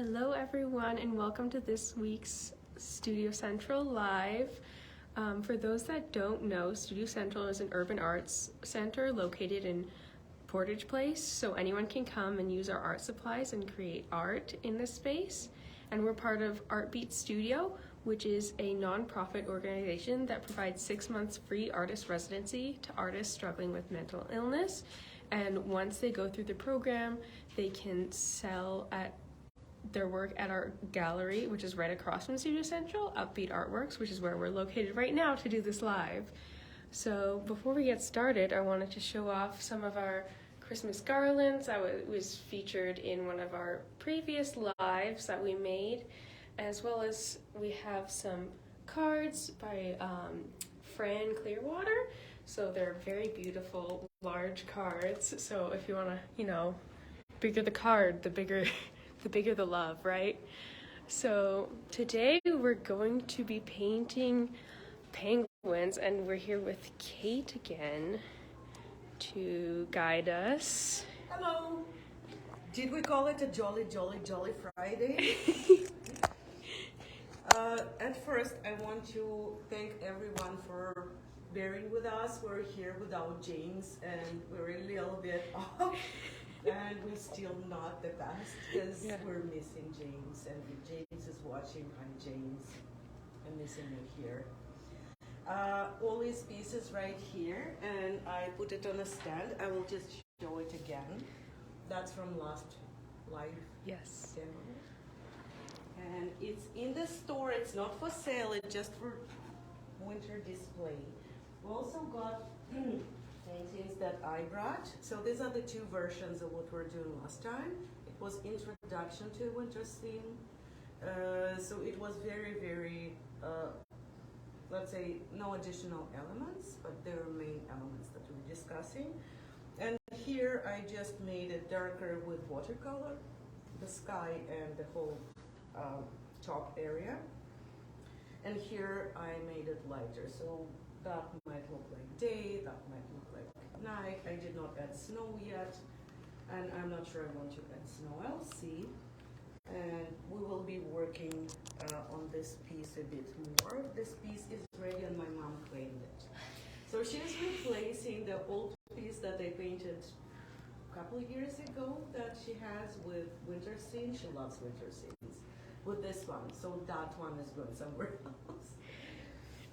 Hello everyone and welcome to this week's Studio Central Live. For those that don't know, Studio Central is an urban arts center located in Portage Place, so anyone can come and use our art supplies and create art in this space. And we're part of Artbeat Studio, which is a non-profit organization that provides 6 months free artist residency to artists struggling with mental illness. And once they go through the program, they can sell their work at our gallery, which is right across from Studio Central, Upbeat Artworks, which is where we're located right now to do this live. So before we get started, I wanted to show off some of our Christmas garlands that was featured in one of our previous lives that we made, as well as we have some cards by Fran Clearwater. So they're very beautiful, large cards. So if you want to, bigger the card, the bigger the love, right? So today we're going to be painting penguins, and we're here with Kate again to guide us. Hello! Did we call it a jolly Friday? At first, I want to thank everyone for bearing with us. We're here without James, and we're a little bit off. And we're still not the best because we're missing James. And if James is watching, I'm James. I'm missing you here. All these pieces right here, and I put it on a stand. I will just show it again. That's from last live demo. And it's in the store. It's not for sale. It's just for winter display. We also got paintings that I brought. So these are the two versions of what we were doing last time. It was introduction to winter theme. So it was very, let's say, no additional elements, but there are main elements that we're discussing. And here I just made it darker with watercolor, the sky and the whole top area. And here I made it lighter. So that might look like day, that might look like night. I did not add snow yet, and I'm not sure I want to add snow. I'll see. And we will be working on this piece a bit more. This piece is ready and my mom claimed it. So she's replacing the old piece that I painted a couple of years ago that she has with winter scenes. She loves winter scenes. With this one. So that one is going somewhere else.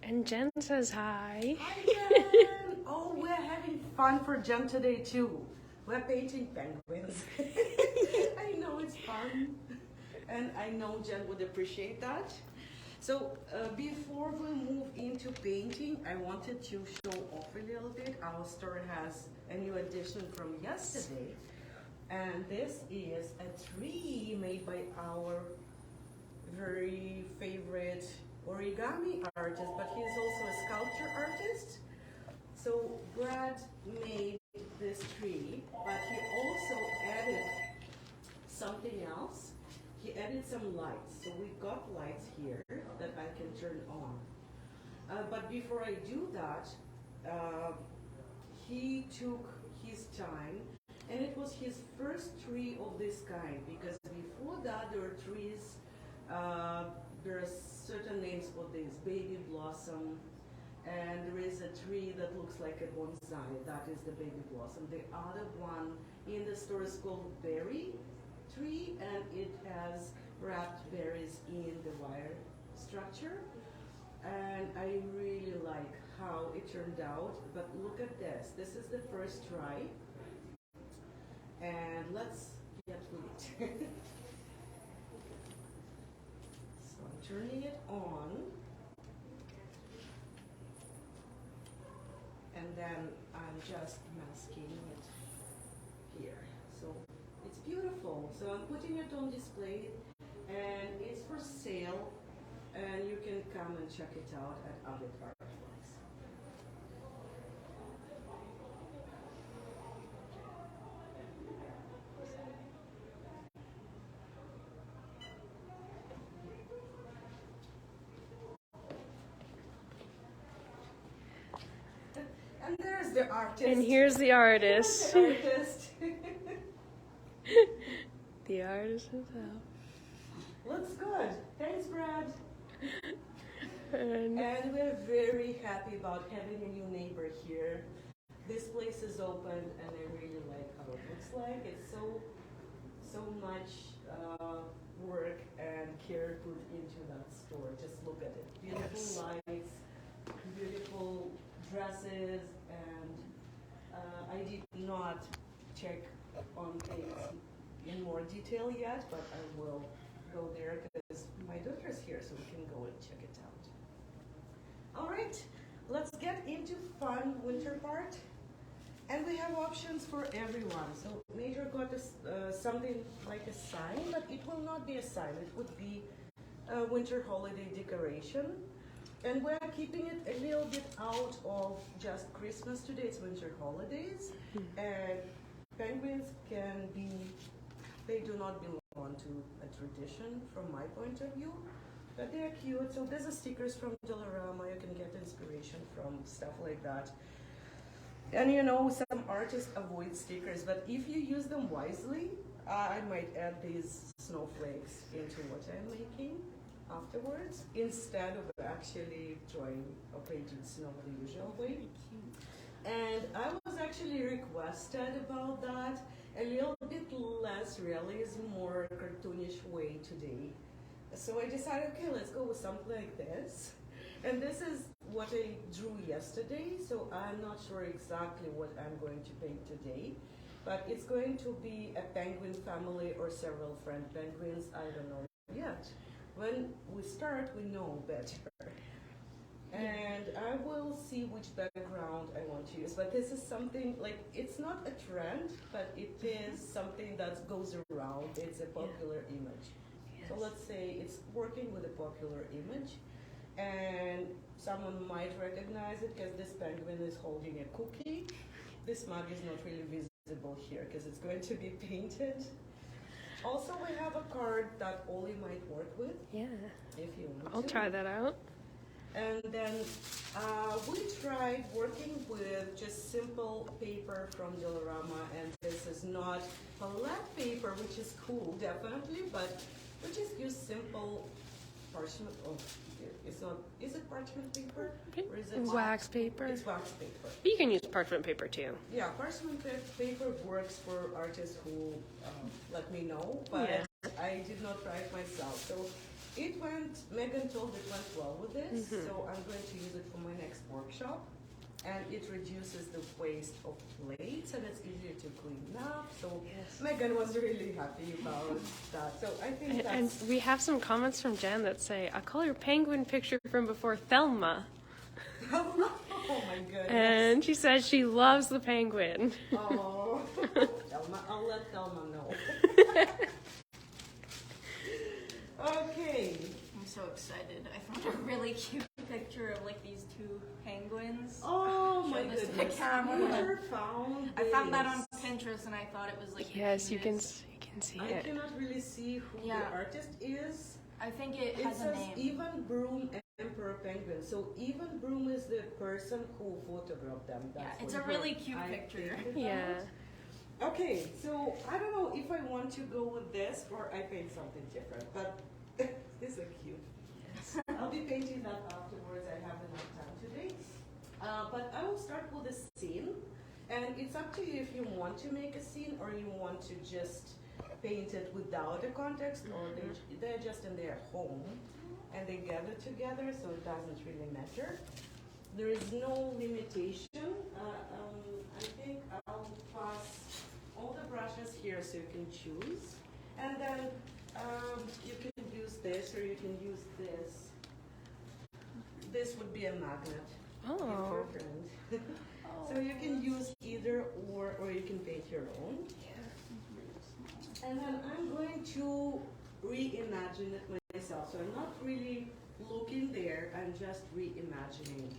And Jen says hi. Hi, Jen! Oh, we're having fun for Jen today, too. We're painting penguins. I know it's fun. And I know Jen would appreciate that. So, before we move into painting, I wanted to show off a little bit. Our store has a new addition from yesterday. And this is a tree made by our very favorite origami artist, but he's also a sculpture artist. So Brad made this tree, but he also added something else. He added some lights. So we got lights here that I can turn on. But before I do that, he took his time, and it was his first tree of this kind, because before that there were trees. There are certain names for this, baby blossom, and there is a tree that looks like a bonsai. That is the baby blossom. The other one in the store is called berry tree, and it has wrapped berries in the wire structure. And I really like how it turned out, but look at this. This is the first try, and let's get with it. Turning it on, and then I'm just masking it here. So it's beautiful. So I'm putting it on display, and it's for sale, and you can come and check it out at other artworks. And there's the artist. And here's the artist. The artist. The artist himself. Looks good. Thanks, Brad. And And we're very happy about having a new neighbor here. This place is open, and I really like how it looks like. It's so much work and care put into that store. Just look at it. Beautiful Yes. lights, beautiful dresses, and I did not check on things in more detail yet, but I will go there because my daughter's here, so we can go and check it out. All right, let's get into fun winter part. And we have options for everyone. So Major got something like a sign, but it will not be a sign. It would be a winter holiday decoration. And we're keeping it a little bit out of just Christmas. Today it's winter holidays. And penguins they do not belong to a tradition from my point of view. But they're cute. So there's stickers from Dollarama. You can get inspiration from stuff like that. And some artists avoid stickers, but if you use them wisely, I might add these snowflakes into what I'm making afterwards, instead of actually drawing or painting snow the usual way. And I was actually requested about that, a little bit less realism, more cartoonish way today. So I decided, okay, let's go with something like this. And this is what I drew yesterday, so I'm not sure exactly what I'm going to paint today. But it's going to be a penguin family or several friend penguins, I don't know yet. When we start, we know better. And I will see which background I want to use. But this is something, like, it's not a trend, but it is something that goes around. It's a popular image. So let's say it's working with a popular image. And someone might recognize it because this penguin is holding a cookie. This mug is not really visible here because it's going to be painted. Also, we have a card that Oli might work with. yeah, If you want I'll to. try that out. And then we tried working with just simple paper from Dollarama, and this is not palette paper, which is cool, definitely, but we just use simple parchment. Oh, it's not. Is it parchment paper? Or is it Wax paper. It's wax paper. But you can use parchment paper too. Yeah, parchment paper works for artists who let me know, but Yeah. I did not try it myself. So it went, Megan told it went well with this, so I'm going to use it for my next workshop. And it reduces the waste of plates, and it's easier to clean up. So Megan was really happy about that. So I think And that's... we have some comments from Jen that say, I call your penguin picture from before Thelma. Oh my goodness. And she says she loves the penguin. Oh, Thelma, I'll let Thelma know. Okay. I'm so excited. I found a really cute picture of like these two penguins. Oh my Show this to the goodness. camera. You never found I found that on this. Pinterest and I thought it was like the Yes, you can cutest. see I it. cannot really see who Yeah. the artist is. I think it It has a says name. Even Broom Emperor Penguin. So Even Broom is the person who photographed them. Yeah, That's it's what a really I cute picture. figured Yeah. out. Okay, so I don't know if I want to go with this or I paint something different, but these are cute. I'll be painting that afterwards. I have enough time today. But I will start with a scene, and it's up to you if you want to make a scene or you want to just paint it without a context, or they're just in their home and they gather together, so it doesn't really matter. There is no limitation. I think I'll pass all the brushes here so you can choose, and then you can use this or you can use this. This would be a magnet. Oh. If you're a friend. So you can use either or you can paint your own. And then I'm going to reimagine it myself. So I'm not really looking there, I'm just reimagining.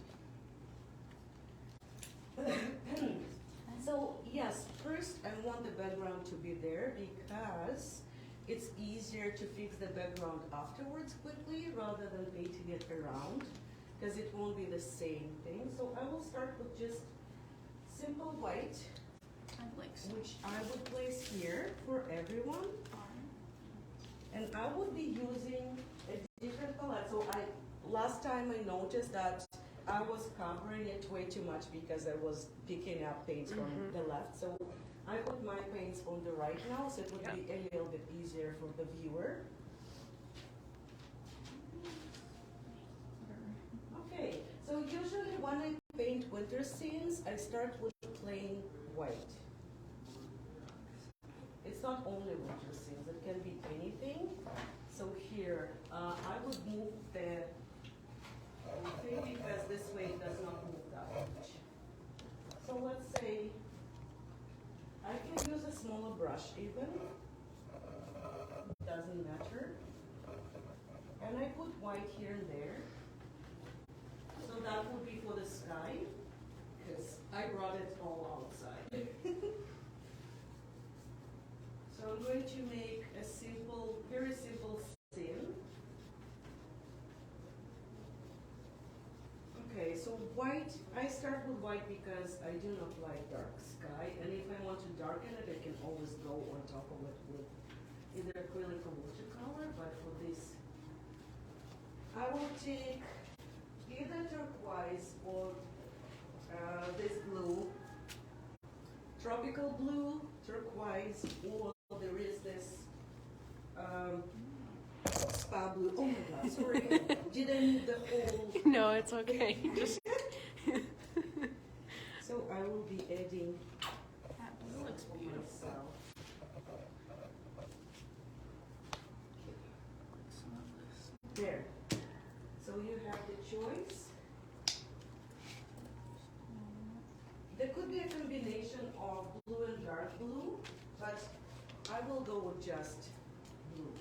So yes, first I want the background to be there because it's easier to fix the background afterwards quickly rather than painting it around, because it won't be the same thing. So I will start with just simple white, I'd like some. which I would place here for everyone. And I would be using a different palette. So last time I noticed that I was covering it way too much because I was picking up paints from the left. So I put my paints on the right now, so it would be a little bit easier for the viewer. Okay, so usually when I paint winter scenes, I start with plain white. It's not only winter scenes, it can be anything. So here, I would move the thing because this way it does not move that much. So let's say, I can use a smaller brush even, doesn't matter. And I put white here and there. So that would be for the sky, because I brought it all outside. So I'm going to make a simple, very simple scene. Okay, so white, I start with white because I do not like dark sky, and if I want to darken it, I can always go on top of it with either acrylic or watercolor, but for this, I will take either turquoise or this blue, tropical blue, turquoise, or there is this spa blue. Oh my god, sorry. Did I need the whole? No, it's okay. Just So I will be adding That blue looks beautiful. myself. There. So you have the choice. There could be a combination of blue and dark blue, but I will go with just blue.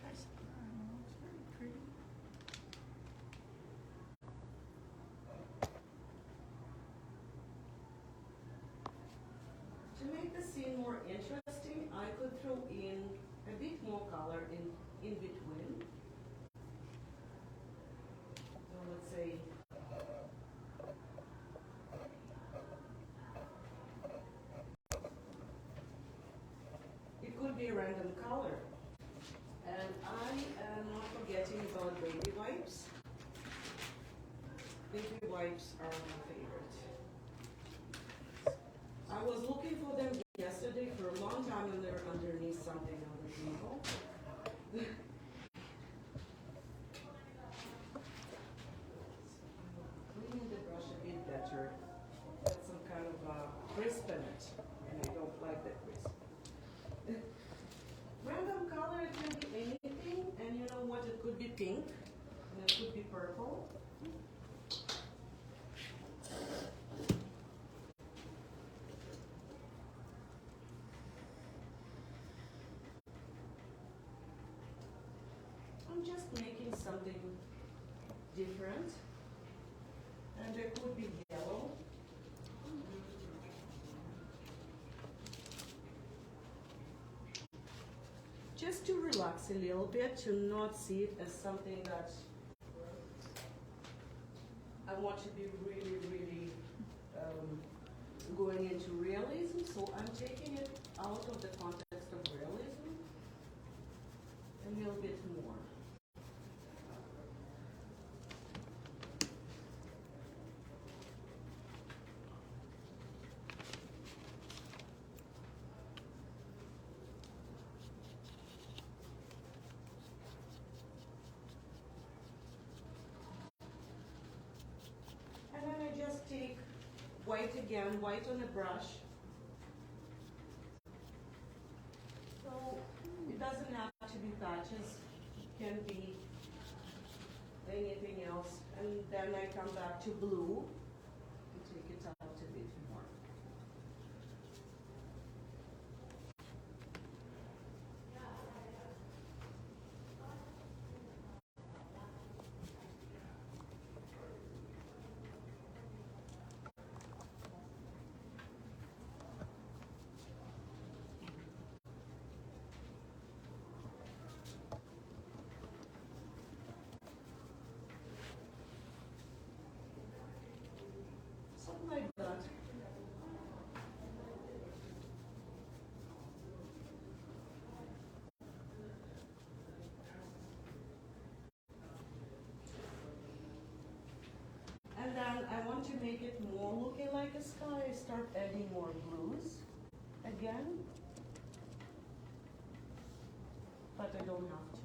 Try some brown. It's very pretty. To make the scene more interesting, I could throw in a bit more color in between. So let's say it could be a random color. And I am not forgetting about baby wipes. Baby wipes are my favorite. I was looking for them yesterday for a long time and they're underneath something on the table. Cleaning the brush a bit better. Got some kind of crisp in it, and I don't like that crisp. Random color, it can be anything, and you know what? It could be pink, and it could be purple. I'm just making something different, and there could be yellow. Just to relax a little bit, to not see it as something that I want to be really, really going into realism. So I'm taking it out of the context of realism a little bit more. And then I just take white again, white on a brush. So it doesn't have to be patches, it can be anything else. And then I come back to blue and take it out a bit more. want to make it more looking like a sky, I start adding more blues again. But I don't have to.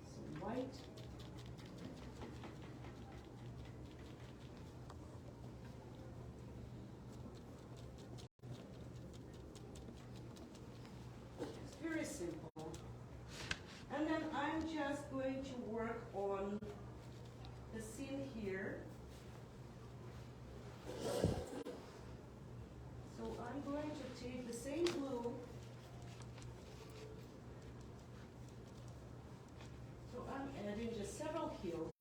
Some white. It's very simple. And then I'm just going to work on the scene here. So I'm going to take the same blue. So I'm adding just several hills.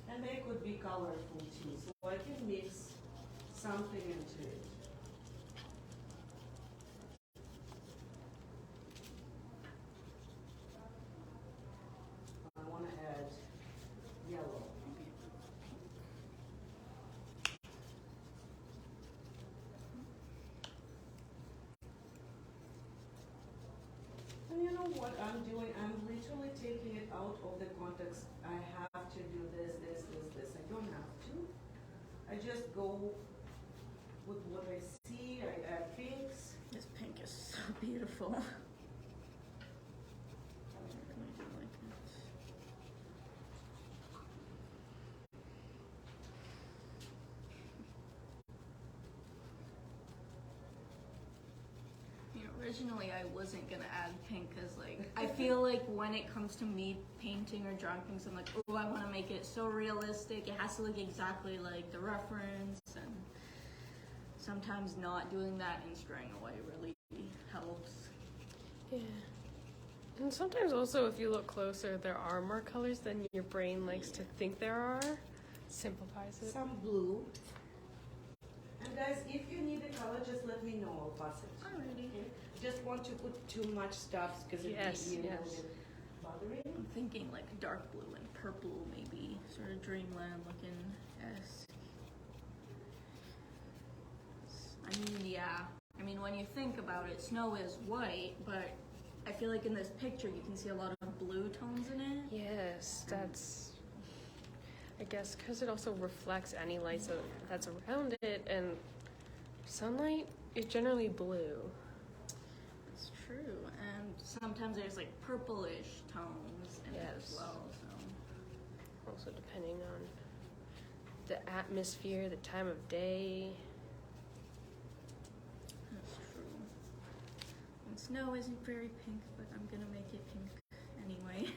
And they could be colorful too, so I can mix something into it. I want to add yellow. And you know what I'm doing? I'm literally taking it out of the context. I have to do this. I don't have to. I just go with what I see. I add pinks. This pink is so beautiful. Originally, I wasn't gonna add pink because, like, I feel like when it comes to me painting or drawing things, I'm like, oh, I want to make it so realistic. It has to look exactly like the reference, and sometimes not doing that and straying away really helps. Yeah. And sometimes also, if you look closer, there are more colors than your brain likes to think there are. Simplifies it. Some blue. And guys, if you need the color, just let me know. I'll pass it. Alrighty. Okay? Just want to put too much stuff because it Yes, may be a yes. little bit bothering. I'm thinking like dark blue and purple, maybe sort of dreamland looking esque. I mean, yeah. I mean, when you think about it, snow is white, but I feel like in this picture you can see a lot of blue tones in it. Yes, that's, I guess, because it also reflects any light that's around it, and sunlight is generally blue. It's true, and sometimes there's like purplish tones in it as Yes. well. So Also depending on the atmosphere, the time of day. that's true. And snow isn't very pink, but I'm gonna make it pink anyway.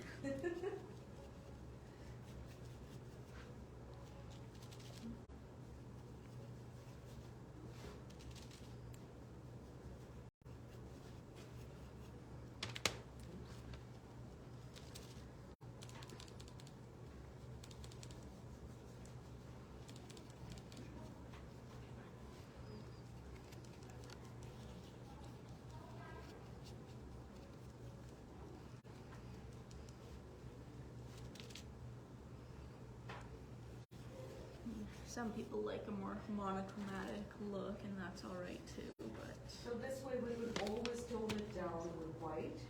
Some people like a more monochromatic look, and that's all right too. But So this way we would always tone it down with white,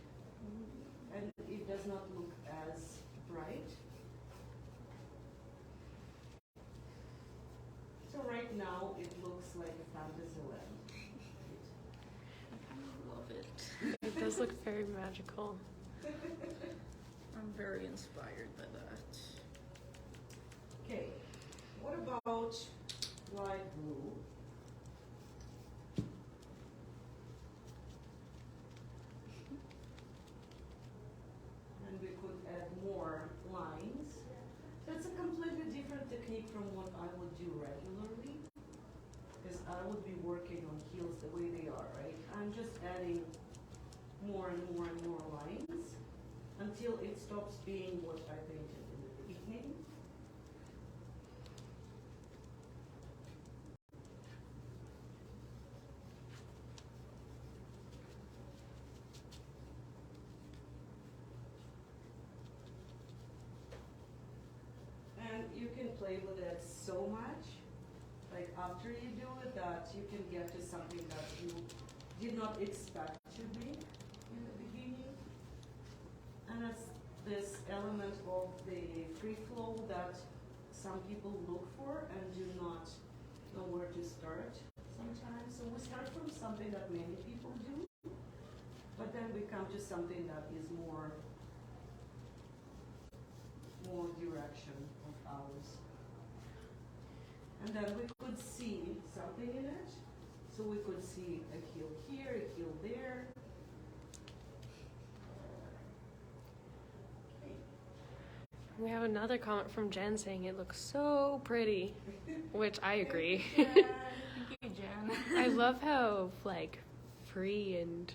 and it does not look as bright. So right now it looks like a fantasy land. I love it. It does look very magical. I'm very inspired by that. Okay, what about light blue? And we could add more lines. So it's a completely different technique from what I would do regularly. Because I would be working on heels the way they are, right? I'm just adding more and more and more lines until it stops being what I painted in the beginning. And you can play with it so much, like after you do it, that you can get to something that you did not expect to be. And it's this element of the free flow that some people look for and do not know where to start sometimes. So we start from something that many people do, but then we come to something that is more direction of ours. And then we could see something in it. So we could see a heel here, a heel there. We have another comment from Jen saying it looks so pretty, which I agree. Thank you, Jen. I love how like free and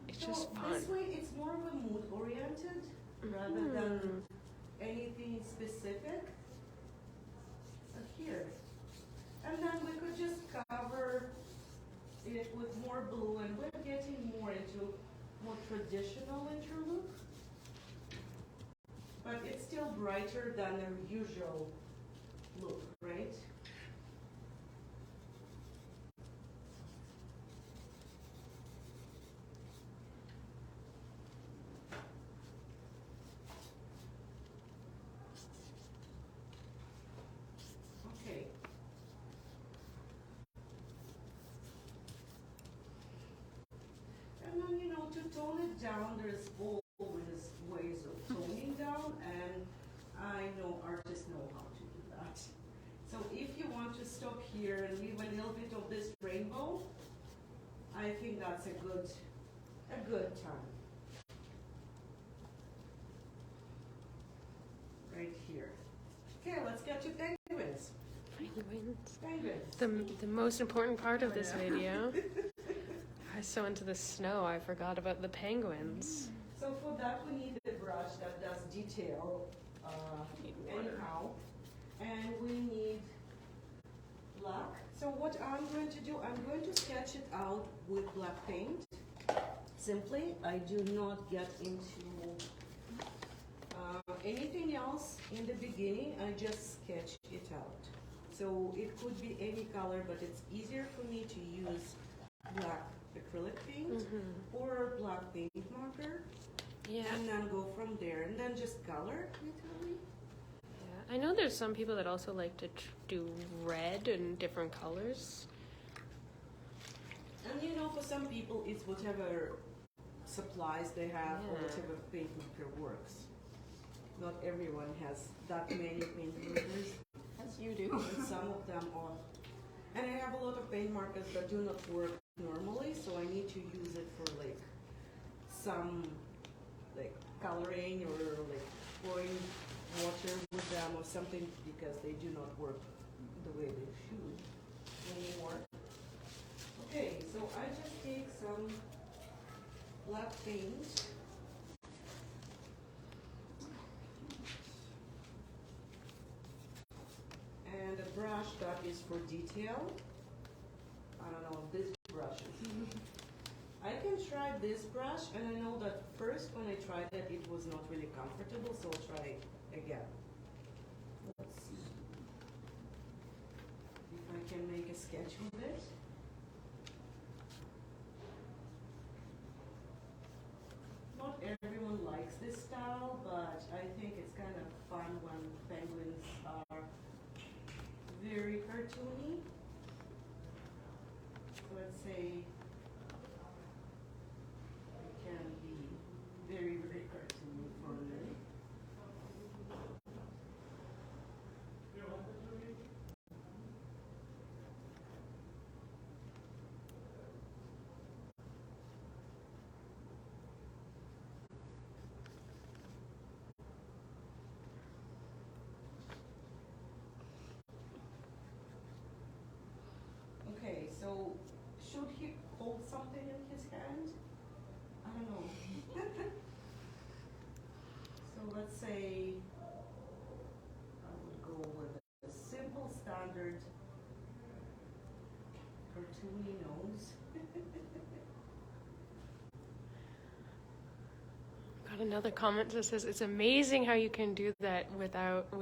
it's just fun. This way it's more of a mood oriented rather than anything specific. Here. And then we could just cover it with more blue, and we're getting more into more traditional interlook. But it's still brighter than a usual look, right? Okay. And then, to tone it down, there's always ways of toning down, and I know artists know how to do that. So if you want to stop here and leave a little bit of this rainbow, I think that's a good time. Right here. Okay, let's get to penguins. Penguins. The most important part of this video. I was so into the snow, I forgot about the penguins. So for that we need a brush that does detail anyhow. And we need black. So what I'm going to do, I'm going to sketch it out with black paint. Simply, I do not get into anything else in the beginning, I just sketch it out. So it could be any color, but it's easier for me to use black acrylic paint or black paint marker. Yeah. And then go from there, and then just color literally. Yeah. I know there's some people that also like to do red and different colors. And for some people it's whatever supplies they have or whatever paint marker works. Not everyone has that many paint markers. As you do. And some of them are. And I have a lot of paint markers that do not work normally, so I need to use it for some coloring or pouring water with them or something, because they do not work the way they should anymore. Okay, so I just take some black paint. And a brush that is for detail. I don't know, this brush. I can try this brush, and I know that first when I tried it, it was not really comfortable, so I'll try again. Let's see if I can make a sketch with it. Not everyone likes this style, but I think it's kind of fun when penguins are very cartoony. So let's say it can be very, very cartoony for me. Okay, so should he hold something in his hand? I don't know. So let's say I would go with a simple standard cartoony nose. Got another comment that says it's amazing how you can do that with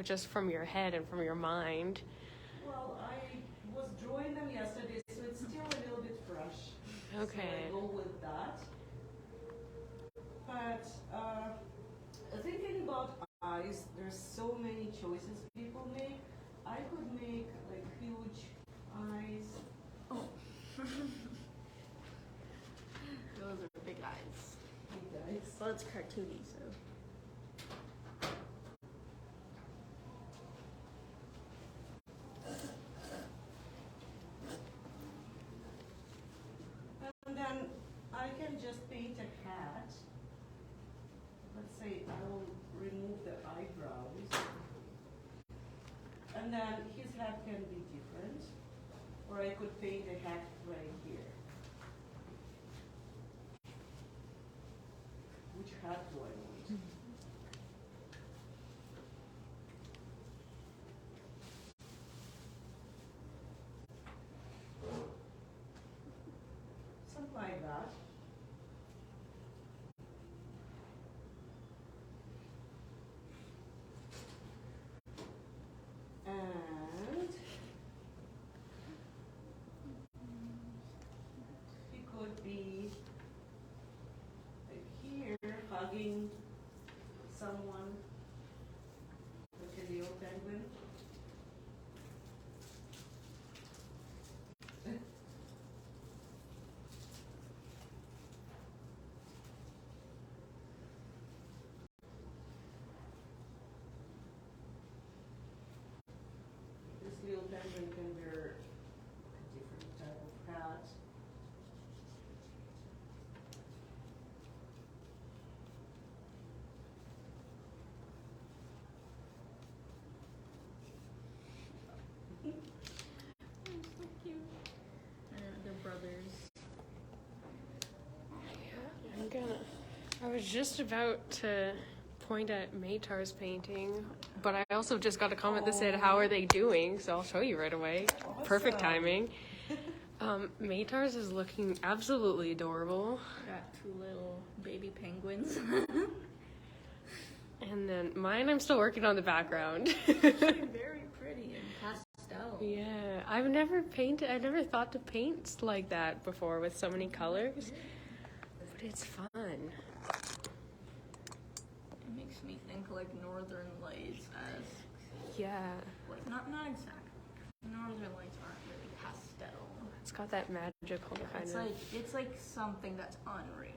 just from your head and from your mind. Well, I was drawing them yesterday, so it's still a little bit fresh. Okay. So I go with that. But thinking about eyes, there's so many choices people make. I could make like huge eyes. Oh. Those are big eyes. Big eyes. Well, it's cartoony, so. And then I can just paint a cat. Let's say I will remove the eyebrows. And then his head can be different. Or I could paint a hat right here. Which hat do I want? Something like that. And he could be like here hugging someone, like a little penguin. This little penguin can wear a different type of hat. So cute. They're brothers. I was just about to point at Maytar's painting, but I also just got a comment that said, "How are they doing?" So I'll show you right away. Perfect Awesome. timing. Maytar's is looking absolutely adorable. Got two little baby penguins. And then mine, I'm still working on the background. Very pretty and pastel. Yeah, I've never thought to paint like that before with so many colors, but it's fun. It makes me think like Northern Lights as Yeah, like not exactly. Northern Lights aren't really pastel. it's got that magical kind It's of. it's like something that's unreal.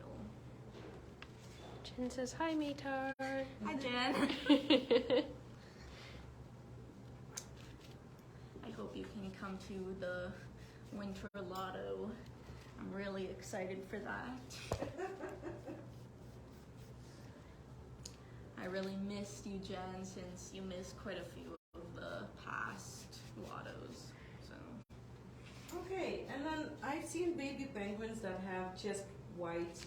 Jen says, "Hi, Maytar." Hi, Jen. I hope you can come to the Winter Lotto. I'm really excited for that. I really missed you, Jen, since you missed quite a few of the past lottos. So Okay, and then I've seen baby penguins that have just white,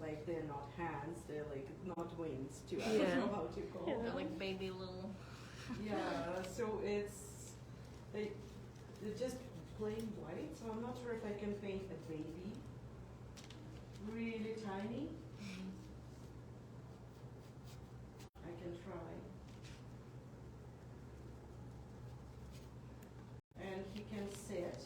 like they're not hands, they're like not wings too. I Yeah. don't know how to call Yeah. they're them. like baby little. Yeah, so they're just plain white, so I'm not sure if I can paint a baby really tiny. I can try. And he can sit.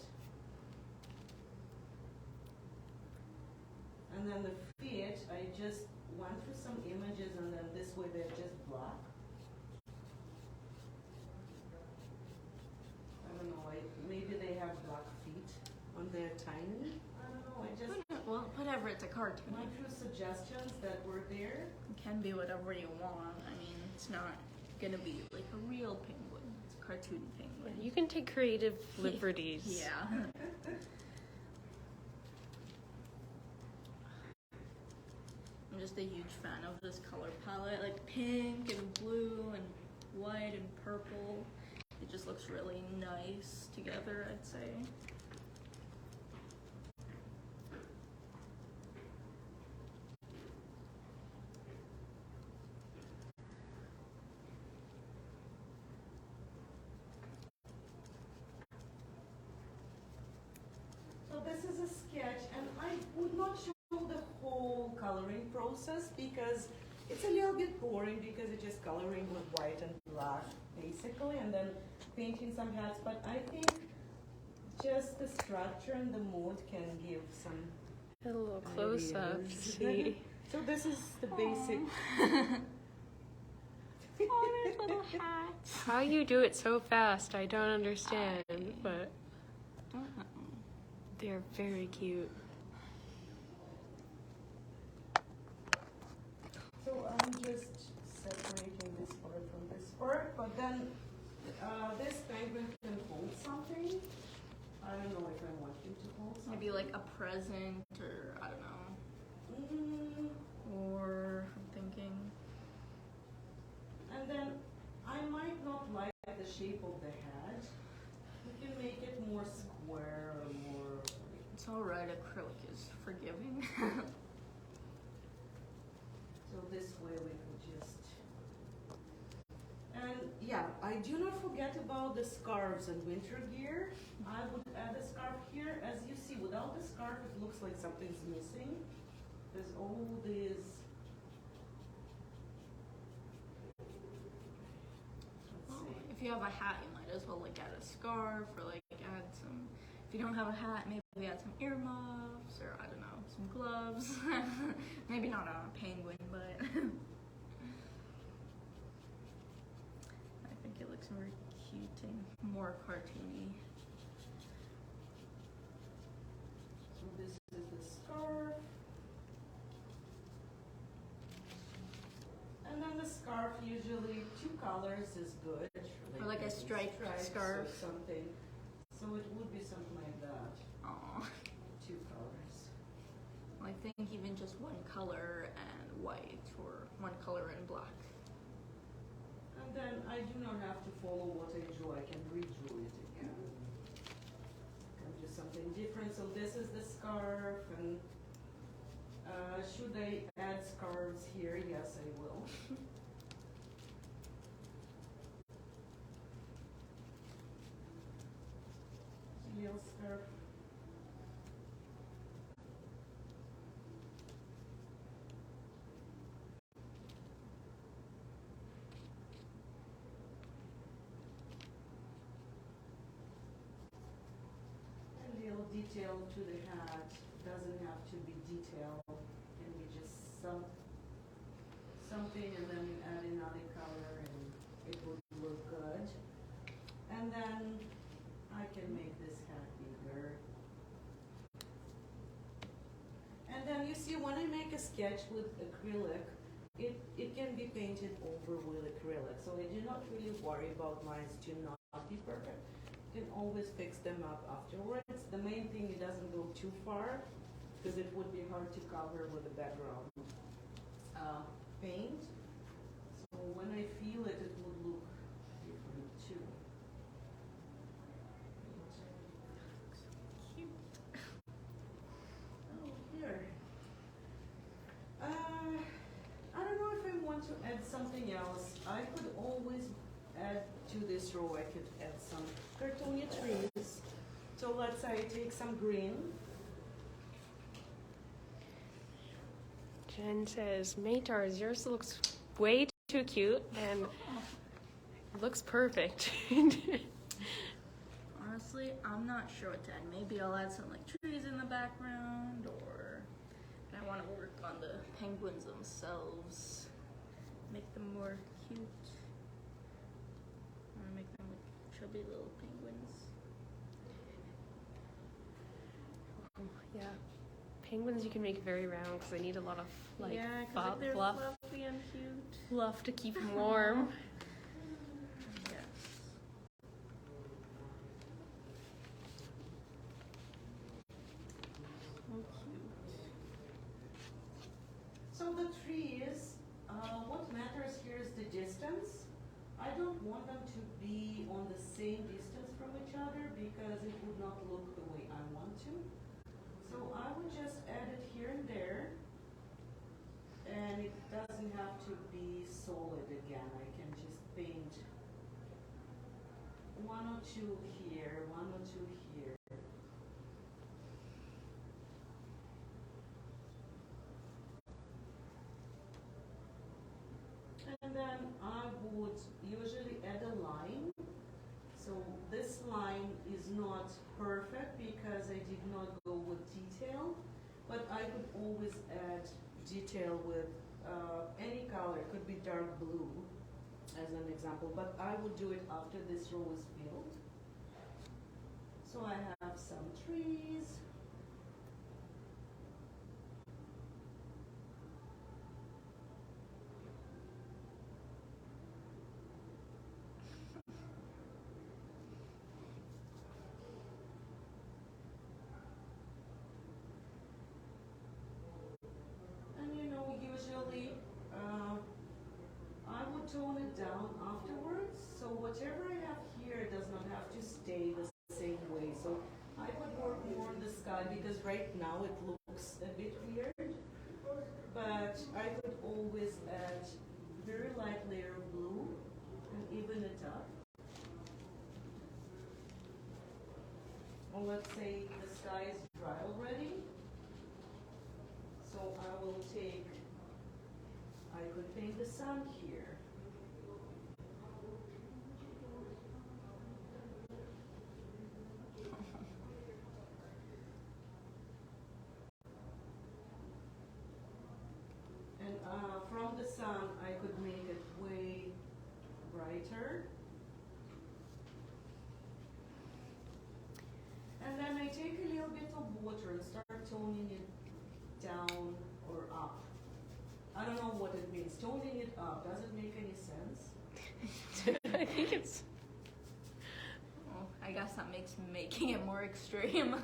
And then the feet, I just went through some images and then this way they're just black. I don't know, maybe they have black feet on their tiny. I don't know, I just Well, whatever. It's a cartoon. went through suggestions that were there. It can be whatever you want. I mean, it's not gonna be like a real penguin. It's a cartoon penguin. You can take creative liberties. Yeah. I'm just a huge fan of this color palette, like pink and blue and white and purple. It just looks really nice together, I'd say. So this is a sketch, and I would not show the whole coloring process because it's a little bit boring because it's just coloring with white and black basically, and then painting some hats. But I think just the structure and the mood can give some A little close up to ideas. see. So this is the basic. Oh, there's little hats. How you do it so fast, I don't understand, but they're very cute. So I'm just separating this part from this part, but then this penguin can hold something. I don't know if I want you to hold something. Maybe like a present or I don't know. Or I'm thinking. And then I might not like the shape of the head. We can make it more square or more. It's alright, acrylic is forgiving. So this way we could just. And yeah, I do not forget about the scarves and winter gear. I would add a scarf here. As you see, without the scarf, it looks like something's missing. There's all these. Let's see. If you have a hat, you might as well like add a scarf or like add some. If you don't have a hat, maybe add some earmuffs or I don't know, some gloves. Maybe not on a penguin, but I think it looks more cute and more cartoony. So this is the scarf. And then the scarf, usually 2 colors is good. Or like a striped scarf. Or something. So it would be something like that. Aww. 2 colors. I think even just one color and white or one color and black. And then I do not have to follow what I drew. I can redraw it again. Can do something different. So this is the scarf. And should I add scarves here? Yes, I will. Little scarf. A little detail to the hat. Doesn't have to be detailed. Can be just something, and then you add another color, and it would look good. And then I can make this hat bigger. And then you see, when I make a sketch with acrylic, it can be painted over with acrylic. So I do not really worry about lines to not be perfect. You can always fix them up afterwards. The main thing, it doesn't go too far, because it would be hard to cover with the background paint. So when I feel it, it would look different too. Cute. Oh, here. I don't know if I want to add something else. I could always add to this row, I could add some cartoony trees. So let's say I take some green. Jen says, Maytars, yours looks way too cute and it looks perfect. Honestly, I'm not sure what to add. Maybe I'll add some like trees in the background, or I want to work on the penguins themselves, make them more cute. I want to make them like chubby little penguins. Yeah. Penguins you can make very round because they need a lot of like they're fluff, fluffy and cute. fluff to keep them warm. Yes. So cute. So the trees, what matters here is the distance. I don't want them to be on the same distance from each other because it would not look the way I want to. So I would just add it here and there, and it doesn't have to be solid again. I can just paint 1 or 2 here, 1 or 2 here. And then I would usually add a line. So this line is not perfect because I did not go with detail, but I could always add detail with any color. It could be dark blue as an example, but I will do it after this row is filled. So I have some trees. And you know, usually I would tone it down afterwards. So whatever I have here does not have to stay the same way. So I would work more on the sky because right now it looks a bit weird. But I could always add very light layer of blue and even it up. Or let's say the sky is dry already. So I will take, I could paint the sun here. And from the sun, I could make it way brighter. And then I take a little bit of water and start toning it down or up. I don't know what it means. Toning it up, does it make any sense? I think it's. Well, I guess that makes making it more extreme.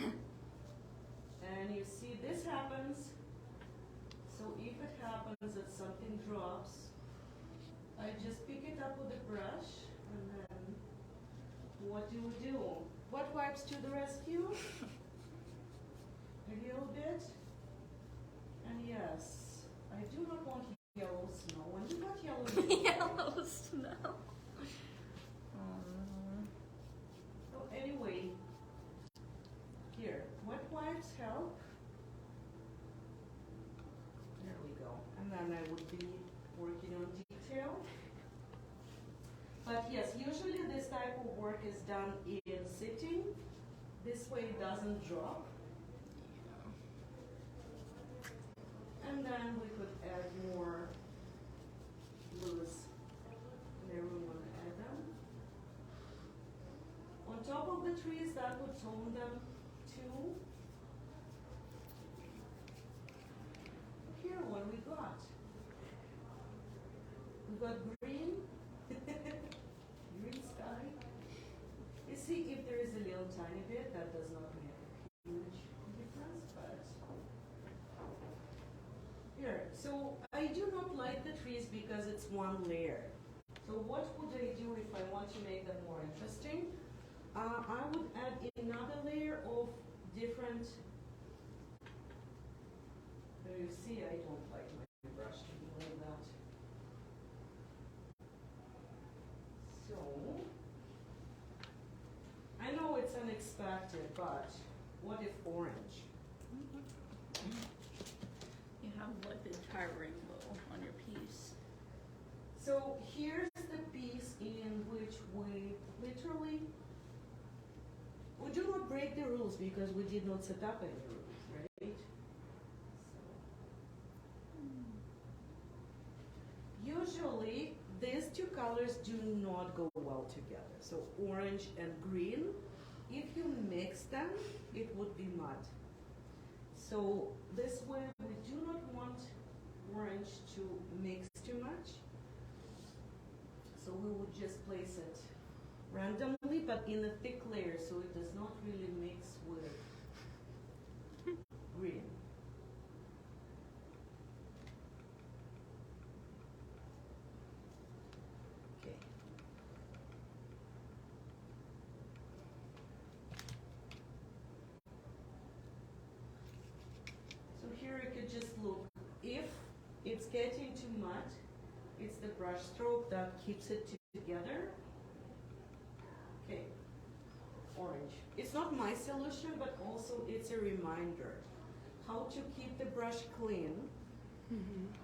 And you see this happens. So if it happens that something drops, I just pick it up with a brush and then what do we do? Wet wipes to the rescue? A little bit. And yes, I do not want yellow snow. And you got yellow snow. Yellow snow. So anyway, here, wet wipes help. There we go. And then I would be working on detail. But yes, usually this type of work is done in sitting. This way it doesn't drop. And then we could add more blues whenever we want to add them. On top of the trees, that would tone them too. Here, what we got? We got green, green sky. You see, if there is a little tiny bit, that does not make a huge difference, but here. So I do not like the trees because it's one layer. So what would I do if I want to make them more interesting? I would add another layer of different. You see, I don't like my brush to be like that. So I know it's unexpected, but what if orange? You have like the entire rainbow on your piece. So here's the piece in which we literally, we do not break the rules because we did not set up any rules, right? So, usually these two colors do not go well together. So orange and green, if you mix them, it would be mud. So this way we do not want orange to mix too much. So we would just place it randomly, but in a thick layer, so it does not really mix with green. Okay. So here you could just look. If it's getting too mud, it's the brush stroke that keeps it together. Okay, orange. It's not my solution, but also it's a reminder how to keep the brush clean,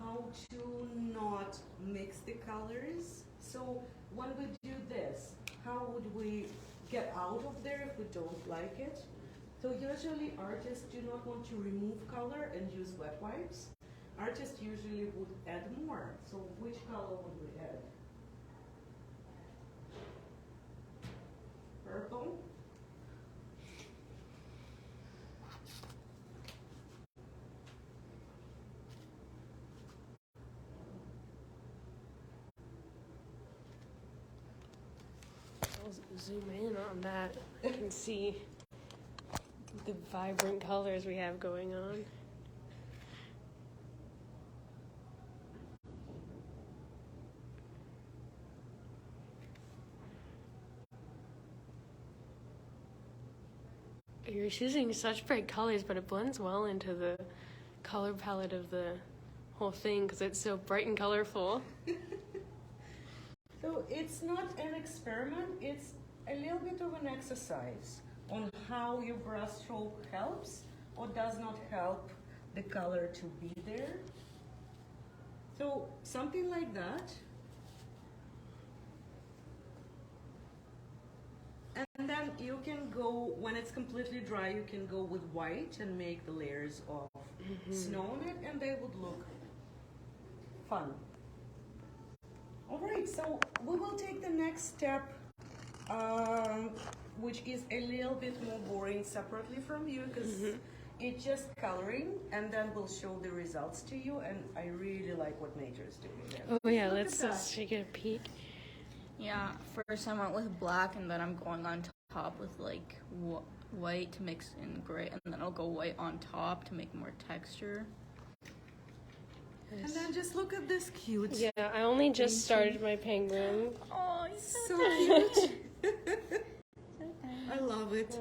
how to not mix the colors. So when we do this, how would we get out of there if we don't like it? So usually artists do not want to remove color and use wet wipes. artists usually would add more. So which color would we add? Purple? I'll zoom in on that. You can see the vibrant colors we have going on. You're choosing such bright colors, but it blends well into the color palette of the whole thing because it's so bright and colorful. So it's not an experiment, it's a little bit of an exercise on how your brush stroke helps or does not help the color to be there. So something like that. And then you can go, when it's completely dry, you can go with white and make the layers of snow on it, and they would look fun. All right, so we will take the next step, which is a little bit more boring separately from you, because it's just coloring, and then we'll show the results to you, and I really like what Major's doing there. Oh yeah, Look let's at that. just take a peek. Yeah, first I went with black, and then I'm going on top with like white to mix in gray, and then I'll go white on top to make more texture. And then just look at this cute. Yeah, I only just started my penguin. Oh, So cute. I love it.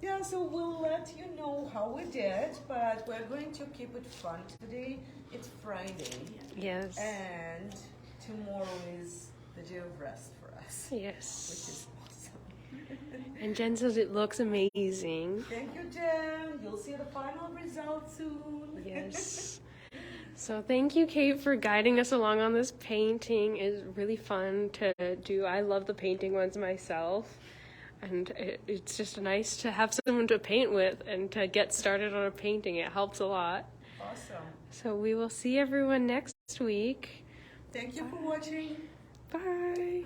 Yeah, so we'll let you know how we did, but we're going to keep it fun today. It's Friday, Yes. and tomorrow is the day of rest for us, which Yes. is awesome. And Jen says it looks amazing. Thank you, Jen. You'll see the final result soon. Yes. So thank you, Kate, for guiding us along on this painting. It's really fun to do. I love the painting ones myself. And it's just nice to have someone to paint with and to get started on a painting. It helps a lot. Awesome. So we will see everyone next week. Thank you for watching. Bye.